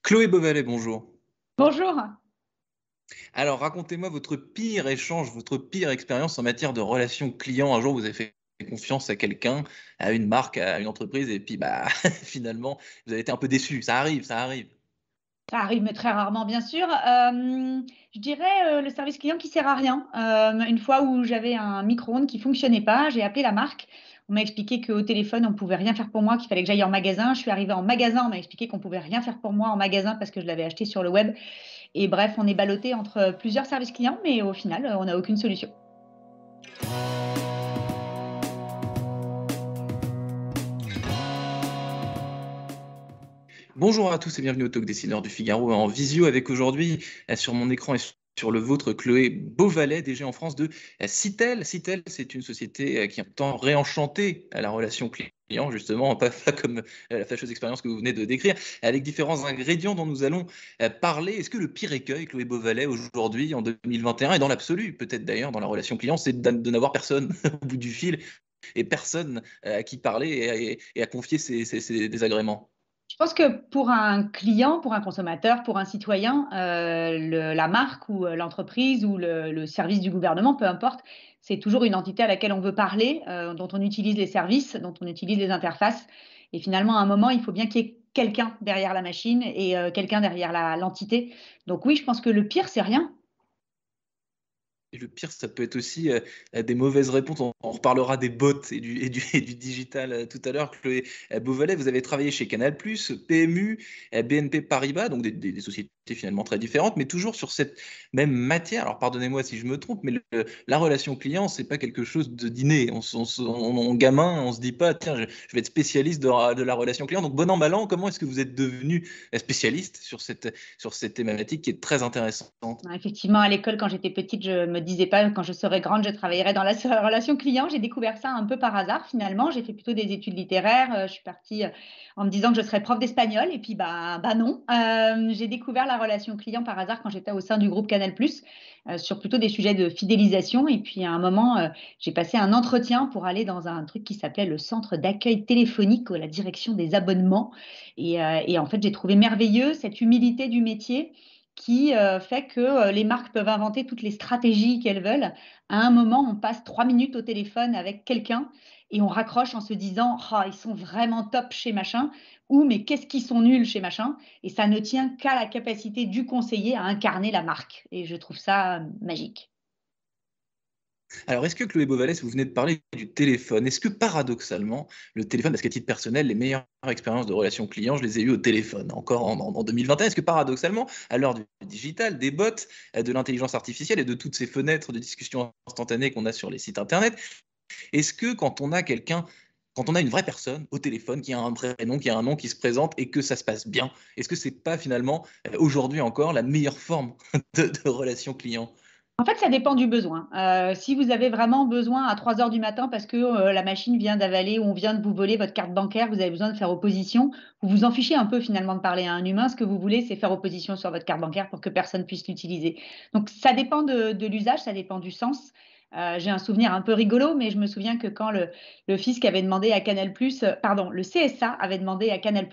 Chloé Beauvalet, bonjour. Bonjour. Alors, racontez-moi votre pire échange, votre pire expérience en matière de relations clients. Un jour, vous avez fait confiance à quelqu'un, à une marque, à une entreprise, et puis bah finalement, vous avez été un peu déçu. Ça arrive, ça arrive. Ça arrive, mais très rarement, bien sûr. Je dirais, le service client qui sert à rien. Une fois où j'avais un micro-ondes qui fonctionnait pas, j'ai appelé la marque. On m'a expliqué qu'au téléphone, on pouvait rien faire pour moi, qu'il fallait que j'aille en magasin. Je suis arrivée en magasin, on m'a expliqué qu'on pouvait rien faire pour moi en magasin parce que je l'avais acheté sur le web et bref, on est ballotté entre plusieurs services clients, mais au final, on n'a aucune solution. Bonjour à tous et bienvenue au Talk Dessineur du Figaro en visio avec aujourd'hui sur mon écran et sur le vôtre Chloé Beauvalet, DG en France de Citel. Citel, c'est une société qui entend réenchanter la relation client, justement, pas comme la fâcheuse expérience que vous venez de décrire, avec différents ingrédients dont nous allons parler. Est-ce que le pire écueil, Chloé Beauvalet, aujourd'hui, en 2021, et dans l'absolu, peut-être d'ailleurs dans la relation client, c'est de n'avoir personne au bout du fil et personne à qui parler et à confier ses désagréments? Je pense que pour un client, pour un consommateur, pour un citoyen, la marque ou l'entreprise ou le service du gouvernement, peu importe, c'est toujours une entité à laquelle on veut parler, dont on utilise les services, dont on utilise les interfaces. Et finalement, à un moment, il faut bien qu'il y ait quelqu'un derrière la machine et quelqu'un derrière l'entité. Donc oui, je pense que le pire, c'est rien. Et le pire, ça peut être aussi des mauvaises réponses. On reparlera des bots et du digital tout à l'heure. Chloé Beauvalet, vous avez travaillé chez Canal+, PMU, BNP Paribas, donc des sociétés finalement très différentes, mais toujours sur cette même matière. Alors pardonnez-moi si je me trompe, mais la relation client, c'est pas quelque chose de d'inné. Gamin, on se dit pas, tiens, je vais être spécialiste de la relation client. Donc bon an, mal an, comment est-ce que vous êtes devenu spécialiste sur cette thématique qui est très intéressante? Effectivement, à l'école, quand j'étais petite, je me disais pas: «Quand je serai grande, je travaillerai dans la relation client». J'ai découvert ça un peu par hasard finalement. J'ai fait plutôt des études littéraires, je suis partie, en me disant que je serais prof d'espagnol et puis, bah, non. J'ai découvert la relation client par hasard quand j'étais au sein du groupe Canal+, sur plutôt des sujets de fidélisation et puis à un moment, j'ai passé un entretien pour aller dans un truc qui s'appelait le centre d'accueil téléphonique à la direction des abonnements et en fait, j'ai trouvé merveilleux cette humilité du métier qui fait que les marques peuvent inventer toutes les stratégies qu'elles veulent. À un moment, on passe 3 minutes au téléphone avec quelqu'un et on raccroche en se disant: «Ah, ils sont vraiment top chez machin» ou «Mais qu'est-ce qu'ils sont nuls chez machin» et ça ne tient qu'à la capacité du conseiller à incarner la marque et je trouve ça magique. Alors, est-ce que Chloé Beauvalès, vous venez de parler du téléphone, est-ce que paradoxalement, le téléphone, parce qu'à titre personnel, les meilleures expériences de relations clients, je les ai eues au téléphone, encore en 2021, est-ce que paradoxalement, à l'heure du digital, des bots, de l'intelligence artificielle et de toutes ces fenêtres de discussion instantanée qu'on a sur les sites internet, est-ce que quand on a une vraie personne au téléphone qui a un prénom, qui a un nom, qui se présente et que ça se passe bien, est-ce que c'est pas finalement aujourd'hui encore la meilleure forme de relation client? En fait, ça dépend du besoin. Si vous avez vraiment besoin à 3 heures du matin parce que, la machine vient d'avaler ou on vient de vous voler votre carte bancaire, vous avez besoin de faire opposition, vous vous en fichez un peu finalement de parler à un humain. Ce que vous voulez, c'est faire opposition sur votre carte bancaire pour que personne puisse l'utiliser. Donc ça dépend de l'usage, ça dépend du sens. J'ai un souvenir un peu rigolo, mais je me souviens que quand le fisc avait demandé à Canal+, pardon, le CSA avait demandé à Canal+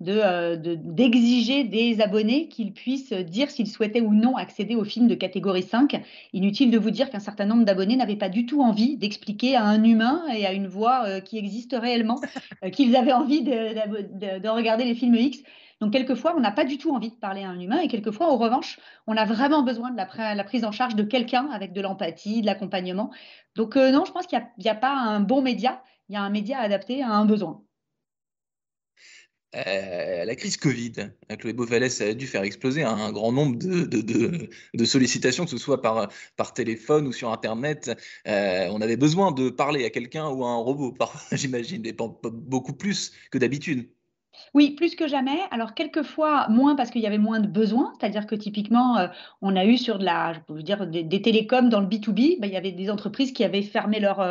d'exiger des abonnés qu'ils puissent dire s'ils souhaitaient ou non accéder aux films de catégorie 5. Inutile de vous dire qu'un certain nombre d'abonnés n'avaient pas du tout envie d'expliquer à un humain et à une voix qui existe réellement qu'ils avaient envie de regarder les films X. Donc, quelquefois, on n'a pas du tout envie de parler à un humain et quelquefois, en revanche, on a vraiment besoin de la prise en charge de quelqu'un avec de l'empathie, de l'accompagnement. Donc, non, je pense qu'il n'y a pas un bon média, il y a un média adapté à un besoin. La crise Covid, Chloé Beauvalet, ça a dû faire exploser un grand nombre de sollicitations, que ce soit par téléphone ou sur internet. On avait besoin de parler à quelqu'un ou à un robot, j'imagine, et beaucoup plus que d'habitude. Oui, plus que jamais. Alors quelquefois moins parce qu'il y avait moins de besoins, c'est-à-dire que typiquement, on a eu sur de la je peux vous dire des télécoms dans le B2B, bah, il y avait des entreprises qui avaient fermé leurs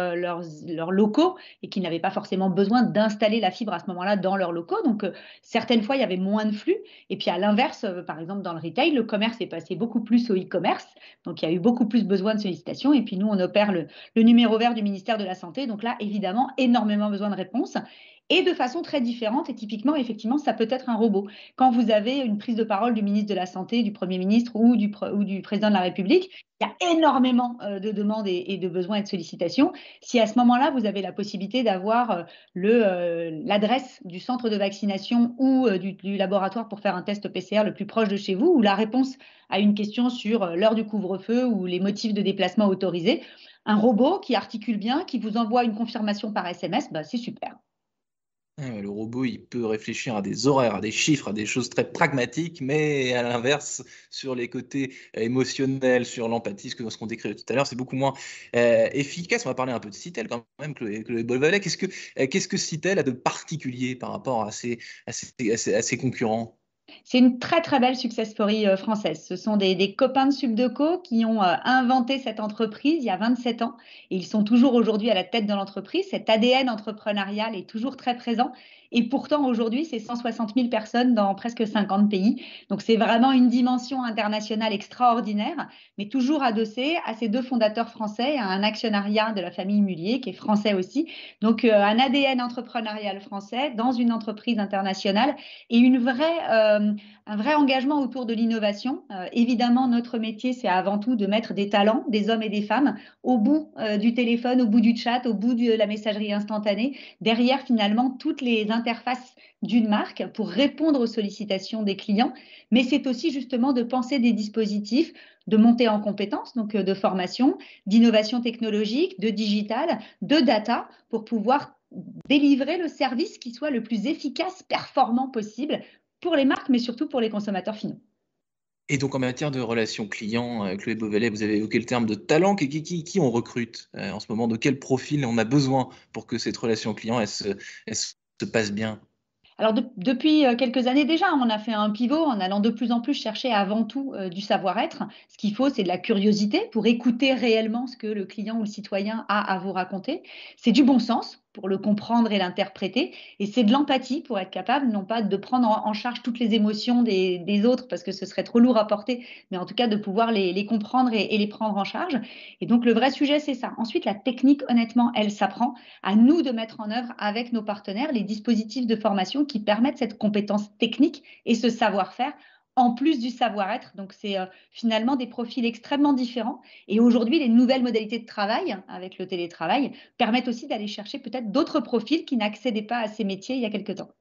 locaux et qui n'avaient pas forcément besoin d'installer la fibre à ce moment-là dans leurs locaux. Donc, certaines fois, il y avait moins de flux et puis à l'inverse, par exemple dans le retail, le commerce est passé beaucoup plus au e-commerce. Donc il y a eu beaucoup plus besoin de sollicitations et puis nous, on opère le numéro vert du ministère de la santé. Donc là, évidemment, énormément besoin de réponses et de façon très différente. Et typiquement, effectivement, ça peut être un robot. Quand vous avez une prise de parole du ministre de la Santé, du Premier ministre ou du président de la République, il y a énormément de demandes et de besoins et de sollicitations. Si à ce moment-là, vous avez la possibilité d'avoir l'adresse du centre de vaccination ou du laboratoire pour faire un test PCR le plus proche de chez vous, ou la réponse à une question sur l'heure du couvre-feu ou les motifs de déplacement autorisés, un robot qui articule bien, qui vous envoie une confirmation par SMS, bah, c'est super. Le robot, il peut réfléchir à des horaires, à des chiffres, à des choses très pragmatiques, mais à l'inverse, sur les côtés émotionnels, sur l'empathie, ce qu'on décrivait tout à l'heure, c'est beaucoup moins efficace. On va parler un peu de Citel quand même, Chloé Bolvalet. Qu'est-ce que Citel a de particulier par rapport à ses concurrents? C'est une très très belle success story française. Ce sont des copains de Subdeco qui ont inventé cette entreprise il y a 27 ans et ils sont toujours aujourd'hui à la tête de l'entreprise. Cet ADN entrepreneurial est toujours très présent et pourtant aujourd'hui c'est 160 000 personnes dans presque 50 pays. Donc c'est vraiment une dimension internationale extraordinaire, mais toujours adossée à ces deux fondateurs français, à un actionnariat de la famille Mullier qui est français aussi. Donc un ADN entrepreneurial français dans une entreprise internationale et un vrai engagement autour de l'innovation. Évidemment, notre métier, c'est avant tout de mettre des talents, des hommes et des femmes, au bout du téléphone, au bout du chat, au bout de la messagerie instantanée, derrière finalement toutes les interfaces d'une marque pour répondre aux sollicitations des clients. Mais c'est aussi justement de penser des dispositifs de montée en compétences, donc de formation, d'innovation technologique, de digital, de data, pour pouvoir délivrer le service qui soit le plus efficace, performant possible pour les marques, mais surtout pour les consommateurs finaux. Et donc, en matière de relations clients, Chloé Beauvalet, vous avez évoqué le terme de talent. Qui on recrute en ce moment? De quel profil on a besoin pour que cette relation client elle se passe bien? Alors depuis quelques années déjà, on a fait un pivot en allant de plus en plus chercher avant tout du savoir-être. Ce qu'il faut, c'est de la curiosité pour écouter réellement ce que le client ou le citoyen a à vous raconter. C'est du bon sens pour le comprendre et l'interpréter. Et c'est de l'empathie pour être capable, non pas de prendre en charge toutes les émotions des autres, parce que ce serait trop lourd à porter, mais en tout cas de pouvoir les comprendre et les prendre en charge. Et donc le vrai sujet, c'est ça. Ensuite, la technique, honnêtement, elle s'apprend. À nous de mettre en œuvre avec nos partenaires les dispositifs de formation qui permettent cette compétence technique et ce savoir-faire en plus du savoir-être. Donc, c'est finalement des profils extrêmement différents. Et aujourd'hui, les nouvelles modalités de travail avec le télétravail permettent aussi d'aller chercher peut-être d'autres profils qui n'accédaient pas à ces métiers il y a quelque temps.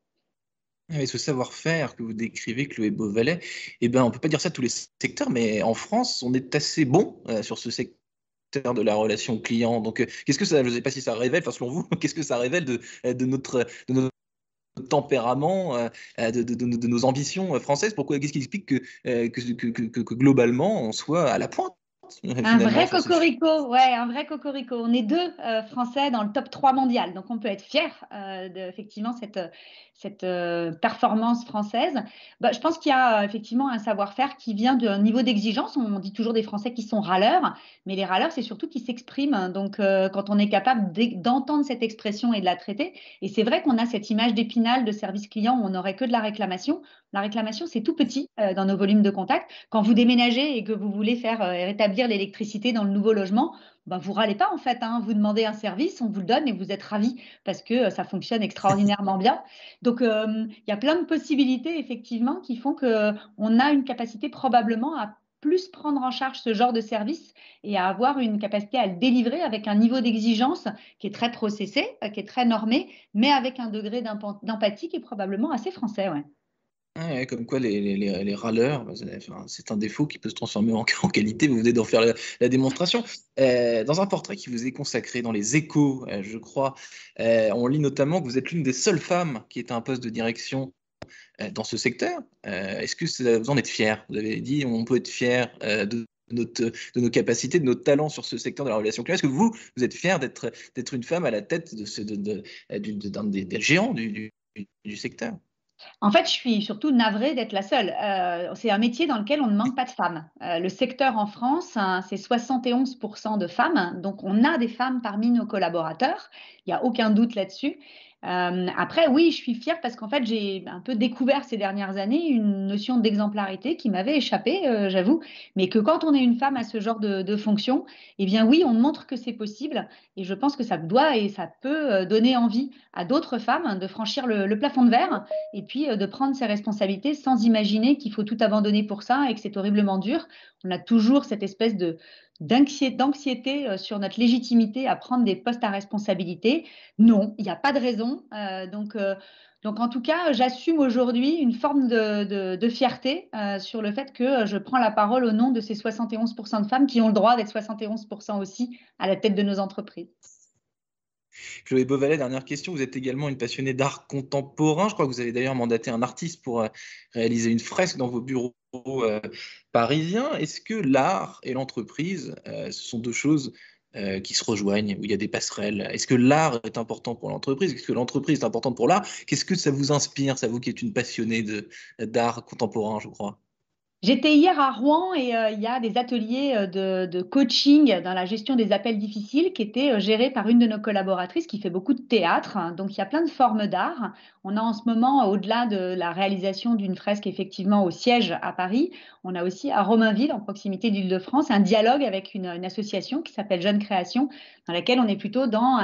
Et ce savoir-faire que vous décrivez, Chloé Beauvalet, eh ben, on ne peut pas dire ça de tous les secteurs, mais en France, on est assez bon sur ce secteur de la relation client. Donc, qu'est-ce que ça, je ne sais pas si ça révèle, enfin, selon vous, qu'est-ce que ça révèle de notre tempérament, de nos ambitions françaises? Qu'est-ce qui explique que globalement, on soit à la pointe, Un finalement, vrai sur ce cocorico, ouais, un vrai cocorico. On est deux Français dans le top 3 mondial, donc on peut être fier de effectivement cette performance française. Bah, je pense qu'il y a effectivement un savoir-faire qui vient d'un niveau d'exigence. On dit toujours des Français qui sont râleurs, mais les râleurs, c'est surtout qui s'expriment. Donc, quand on est capable d'entendre cette expression et de la traiter, et c'est vrai qu'on a cette image d'Épinal de service client où on n'aurait que de la réclamation. La réclamation, c'est tout petit dans nos volumes de contact. Quand vous déménagez et que vous voulez faire rétablir l'électricité dans le nouveau logement, ben, vous râlez pas en fait, hein. Vous demandez un service, on vous le donne et vous êtes ravis parce que ça fonctionne extraordinairement bien. Donc, il y a plein de possibilités effectivement qui font qu'on a une capacité probablement à plus prendre en charge ce genre de service et à avoir une capacité à le délivrer avec un niveau d'exigence qui est très processé, qui est très normé, mais avec un degré d'empathie qui est probablement assez français. Ouais. Ouais, comme quoi les râleurs, bah, enfin, c'est un défaut qui peut se transformer en qualité. Vous venez d'en faire la démonstration. Dans un portrait qui vous est consacré dans les Échos, je crois, on lit notamment que vous êtes l'une des seules femmes qui est à un poste de direction dans ce secteur. Est-ce que vous en êtes fier? Vous avez dit on peut être fier de nos capacités, de nos talents sur ce secteur de la relation client. Est-ce que vous êtes fier d'être une femme à la tête d'un des géants du secteur? En fait, je suis surtout navrée d'être la seule. C'est un métier dans lequel on ne manque pas de femmes. Le secteur en France, hein, c'est 71% de femmes, donc on a des femmes parmi nos collaborateurs, il n'y a aucun doute là-dessus. Après, oui, je suis fière parce qu'en fait, j'ai un peu découvert ces dernières années une notion d'exemplarité qui m'avait échappé, j'avoue, mais que quand on est une femme à ce genre de fonction, eh bien oui, on montre que c'est possible et je pense que ça doit et ça peut donner envie à d'autres femmes de franchir le plafond de verre et puis de prendre ses responsabilités sans imaginer qu'il faut tout abandonner pour ça et que c'est horriblement dur. On a toujours cette espèce d'anxiété sur notre légitimité à prendre des postes à responsabilité. Non, il n'y a pas de raison. Donc, en tout cas, j'assume aujourd'hui une forme de fierté sur le fait que je prends la parole au nom de ces 71% de femmes qui ont le droit d'être 71% aussi à la tête de nos entreprises. Chloé Beauvalet, dernière question. Vous êtes également une passionnée d'art contemporain. Je crois que vous avez d'ailleurs mandaté un artiste pour réaliser une fresque dans vos bureaux parisiens. Est-ce que l'art et l'entreprise, ce sont deux choses qui se rejoignent, où il y a des passerelles? Est-ce que l'art est important pour l'entreprise? Est-ce que l'entreprise est importante pour l'art? Qu'est-ce que ça vous inspire, ça vous qui êtes une passionnée d'art contemporain, je crois? J'étais hier à Rouen et il y a des ateliers de coaching dans la gestion des appels difficiles qui étaient gérés par une de nos collaboratrices qui fait beaucoup de théâtre. Donc, il y a plein de formes d'art. On a en ce moment, au-delà de la réalisation d'une fresque effectivement au siège à Paris, on a aussi à Romainville, en proximité d'Île-de-France, un dialogue avec une association qui s'appelle Jeune Création, dans laquelle on est plutôt dans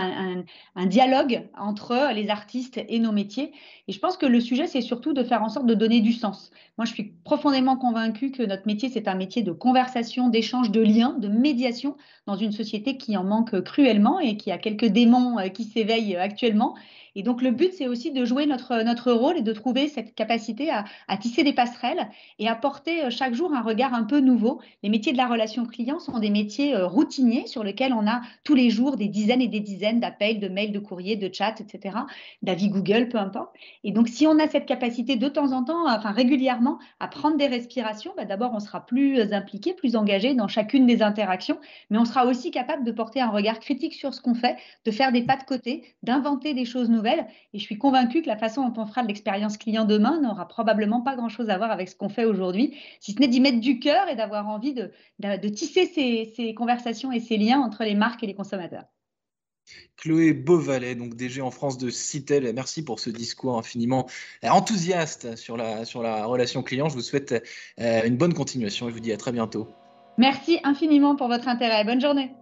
un dialogue entre les artistes et nos métiers. Et je pense que le sujet, c'est surtout de faire en sorte de donner du sens. Moi, je suis profondément convaincue que notre métier, c'est un métier de conversation, d'échange, de lien, de médiation dans une société qui en manque cruellement et qui a quelques démons qui s'éveillent actuellement. Et donc, le but, c'est aussi de jouer notre rôle et de trouver cette capacité à tisser des passerelles et à porter chaque jour un regard un peu nouveau. Les métiers de la relation client sont des métiers routiniers sur lesquels on a tous les jours des dizaines et des dizaines d'appels, de mails, de courriers, de chats, etc., d'avis Google, peu importe. Et donc, si on a cette capacité de temps en temps, enfin régulièrement, à prendre des respirations, bah, d'abord, on sera plus impliqué, plus engagé dans chacune des interactions, mais on sera aussi capable de porter un regard critique sur ce qu'on fait, de faire des pas de côté, d'inventer des choses nouvelles. Et je suis convaincue que la façon dont on fera de l'expérience client demain n'aura probablement pas grand-chose à voir avec ce qu'on fait aujourd'hui, si ce n'est d'y mettre du cœur et d'avoir envie de tisser ces conversations et ces liens entre les marques et les consommateurs. Chloé Beauvalet, donc DG en France de Citel, merci pour ce discours infiniment enthousiaste sur la relation client. Je vous souhaite une bonne continuation et je vous dis à très bientôt. Merci infiniment pour votre intérêt. Bonne journée.